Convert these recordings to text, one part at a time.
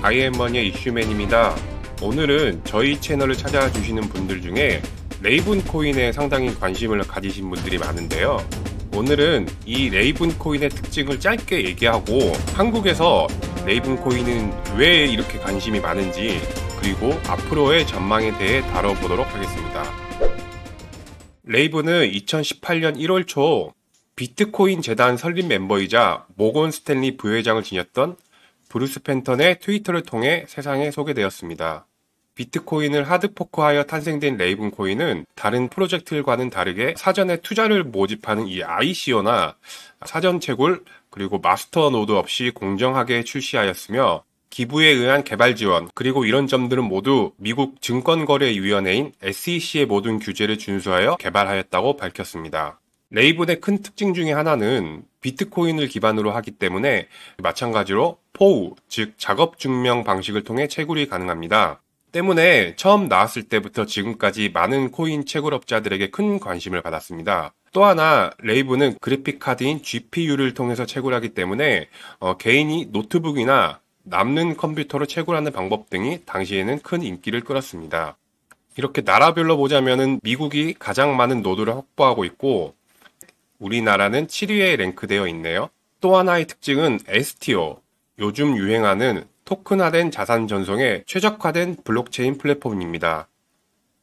아이엠머니의 이슈맨입니다. 오늘은 저희 채널을 찾아주시는 분들 중에 레이븐 코인에 상당히 관심을 가지신 분들이 많은데요. 오늘은 이 레이븐 코인의 특징을 짧게 얘기하고 한국에서 레이븐 코인은 왜 이렇게 관심이 많은지 그리고 앞으로의 전망에 대해 다뤄보도록 하겠습니다. 레이븐은 2018년 1월 초 비트코인 재단 설립 멤버이자 모건 스탠리 부회장을 지녔던 브루스 펜턴의 트위터를 통해 세상에 소개되었습니다. 비트코인을 하드포크하여 탄생된 레이븐 코인은 다른 프로젝트들과는 다르게 사전에 투자를 모집하는 이 ICO나 사전 채굴 그리고 마스터 노드 없이 공정하게 출시하였으며 기부에 의한 개발 지원 그리고 이런 점들은 모두 미국 증권거래위원회인 SEC의 모든 규제를 준수하여 개발하였다고 밝혔습니다. 레이븐의 큰 특징 중에 하나는 비트코인을 기반으로 하기 때문에 마찬가지로 포우, 즉 작업 증명 방식을 통해 채굴이 가능합니다. 때문에 처음 나왔을 때부터 지금까지 많은 코인 채굴업자들에게 큰 관심을 받았습니다. 또 하나 레이븐은 그래픽 카드인 GPU를 통해서 채굴하기 때문에 개인이 노트북이나 남는 컴퓨터로 채굴하는 방법 등이 당시에는 큰 인기를 끌었습니다. 이렇게 나라별로 보자면은 미국이 가장 많은 노드를 확보하고 있고 우리나라는 7위에 랭크되어 있네요. 또 하나의 특징은 STO, 요즘 유행하는 토큰화된 자산 전송에 최적화된 블록체인 플랫폼입니다.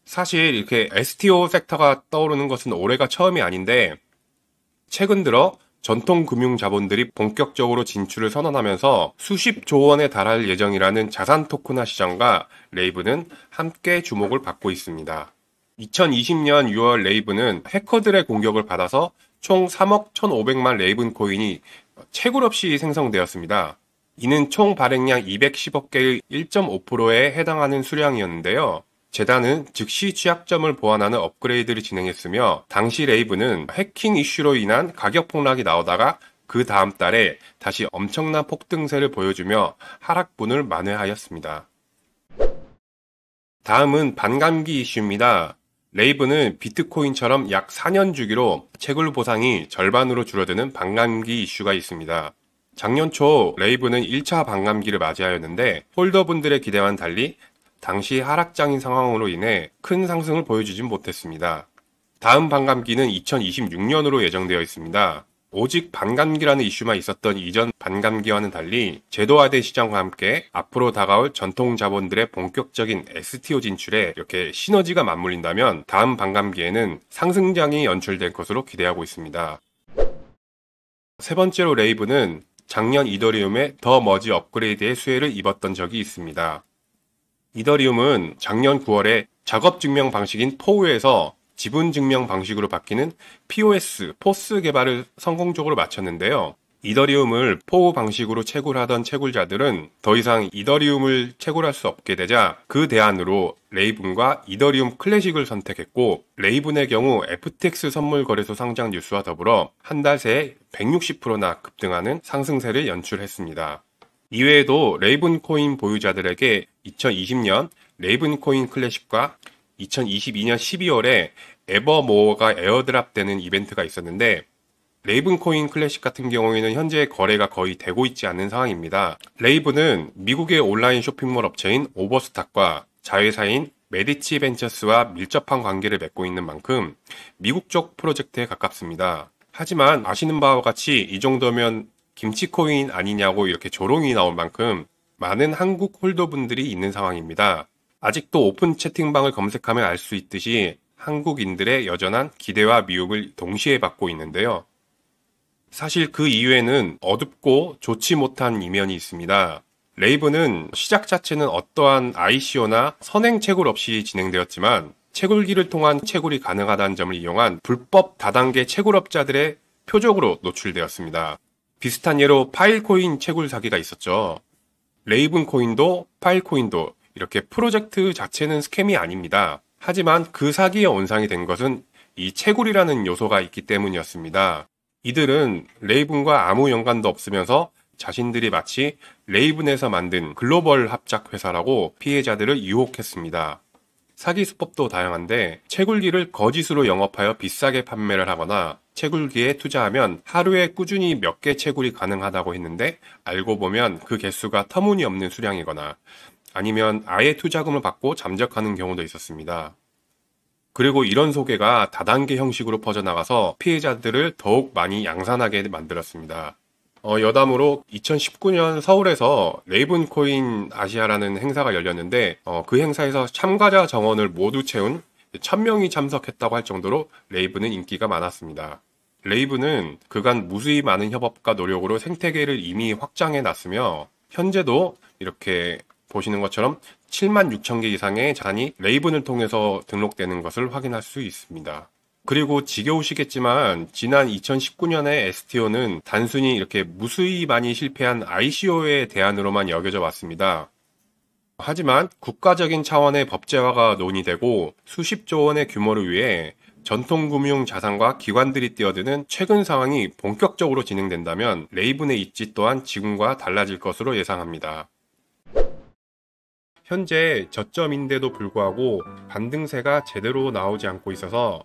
사실 이렇게 STO 섹터가 떠오르는 것은 올해가 처음이 아닌데 최근 들어 전통 금융 자본들이 본격적으로 진출을 선언하면서 수십조 원에 달할 예정이라는 자산 토큰화 시장과 레이븐은 함께 주목을 받고 있습니다. 2020년 6월 레이븐은 해커들의 공격을 받아서 총 3억 1,500만 레이븐 코인이 채굴 없이 생성되었습니다. 이는 총 발행량 210억 개의 1.5%에 해당하는 수량이었는데요. 재단은 즉시 취약점을 보완하는 업그레이드를 진행했으며 당시 레이븐은 해킹 이슈로 인한 가격 폭락이 나오다가 그 다음 달에 다시 엄청난 폭등세를 보여주며 하락분을 만회하였습니다. 다음은 반감기 이슈입니다. 레이븐은 비트코인처럼 약 4년 주기로 채굴 보상이 절반으로 줄어드는 반감기 이슈가 있습니다. 작년 초 레이븐은 1차 반감기를 맞이하였는데 홀더분들의 기대와는 달리 당시 하락장인 상황으로 인해 큰 상승을 보여주진 못했습니다. 다음 반감기는 2026년으로 예정되어 있습니다. 오직 반감기라는 이슈만 있었던 이전 반감기와는 달리 제도화된 시장과 함께 앞으로 다가올 전통 자본들의 본격적인 STO 진출에 이렇게 시너지가 맞물린다면 다음 반감기에는 상승장이 연출될 것으로 기대하고 있습니다. 세 번째로 레이븐은 작년 이더리움의 더 머지 업그레이드의 수혜를 입었던 적이 있습니다. 이더리움은 작년 9월에 작업 증명 방식인 포우에서 지분 증명 방식으로 바뀌는 POS, 포스 개발을 성공적으로 마쳤는데요. 이더리움을 포우 방식으로 채굴하던 채굴자들은 더 이상 이더리움을 채굴할 수 없게 되자 그 대안으로 레이븐과 이더리움 클래식을 선택했고 레이븐의 경우 FTX 선물 거래소 상장 뉴스와 더불어 한 달 새에 160%나 급등하는 상승세를 연출했습니다. 이외에도 레이븐 코인 보유자들에게 2020년 레이븐 코인 클래식과 2022년 12월에 에버모어가 에어드랍되는 이벤트가 있었는데 레이븐 코인 클래식 같은 경우에는 현재 거래가 거의 되고 있지 않는 상황입니다. 레이븐은 미국의 온라인 쇼핑몰 업체인 오버스탁과 자회사인 메디치 벤처스와 밀접한 관계를 맺고 있는 만큼 미국 쪽 프로젝트에 가깝습니다. 하지만 아시는 바와 같이 이 정도면 김치코인 아니냐고 이렇게 조롱이 나올 만큼 많은 한국 홀더분들이 있는 상황입니다. 아직도 오픈 채팅방을 검색하면 알 수 있듯이 한국인들의 여전한 기대와 미움을 동시에 받고 있는데요. 사실 그 이유에는 어둡고 좋지 못한 이면이 있습니다. 레이븐은 시작 자체는 어떠한 ICO나 선행 채굴 없이 진행되었지만 채굴기를 통한 채굴이 가능하다는 점을 이용한 불법 다단계 채굴업자들의 표적으로 노출되었습니다. 비슷한 예로 파일코인 채굴 사기가 있었죠. 레이븐 코인도 파일코인도 이렇게 프로젝트 자체는 스캠이 아닙니다. 하지만 그 사기의 원상이 된 것은 이 채굴이라는 요소가 있기 때문이었습니다. 이들은 레이븐과 아무 연관도 없으면서 자신들이 마치 레이븐에서 만든 글로벌 합작 회사라고 피해자들을 유혹했습니다. 사기 수법도 다양한데 채굴기를 거짓으로 영업하여 비싸게 판매를 하거나 채굴기에 투자하면 하루에 꾸준히 몇 개 채굴이 가능하다고 했는데 알고 보면 그 개수가 터무니없는 수량이거나 아니면 아예 투자금을 받고 잠적하는 경우도 있었습니다. 그리고 이런 소개가 다단계 형식으로 퍼져나가서 피해자들을 더욱 많이 양산하게 만들었습니다. 여담으로 2019년 서울에서 레이븐코인 아시아라는 행사가 열렸는데 그 행사에서 참가자 정원을 모두 채운 1000명이 참석했다고 할 정도로 레이븐은 인기가 많았습니다. 레이븐은 그간 무수히 많은 협업과 노력으로 생태계를 이미 확장해 놨으며 현재도 이렇게 보시는 것처럼 7만 6천 개 이상의 자산이 레이븐을 통해서 등록되는 것을 확인할 수 있습니다. 그리고 지겨우시겠지만 지난 2019년의 STO는 단순히 이렇게 무수히 많이 실패한 ICO의 대안으로만 여겨져 왔습니다. 하지만 국가적인 차원의 법제화가 논의되고 수십조 원의 규모를 위해 전통금융 자산과 기관들이 뛰어드는 최근 상황이 본격적으로 진행된다면 레이븐의 입지 또한 지금과 달라질 것으로 예상합니다. 현재 저점인데도 불구하고 반등세가 제대로 나오지 않고 있어서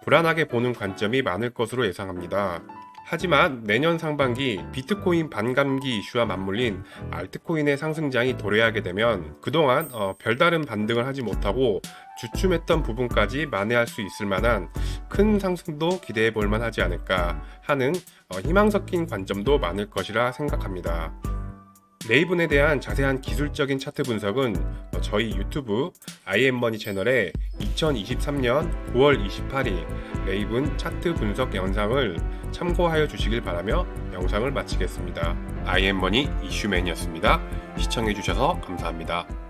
불안하게 보는 관점이 많을 것으로 예상합니다. 하지만 내년 상반기 비트코인 반감기 이슈와 맞물린 알트코인의 상승장이 도래하게 되면 그동안 별다른 반등을 하지 못하고 주춤했던 부분까지 만회할 수 있을 만한 큰 상승도 기대해 볼 만하지 않을까 하는 희망 섞인 관점도 많을 것이라 생각합니다. 레이븐에 대한 자세한 기술적인 차트 분석은 저희 유튜브 IM머니 채널에 2023년 9월 28일 레이븐 차트 분석 영상을 참고하여 주시길 바라며 영상을 마치겠습니다. IM머니 이슈맨이었습니다. 시청해주셔서 감사합니다.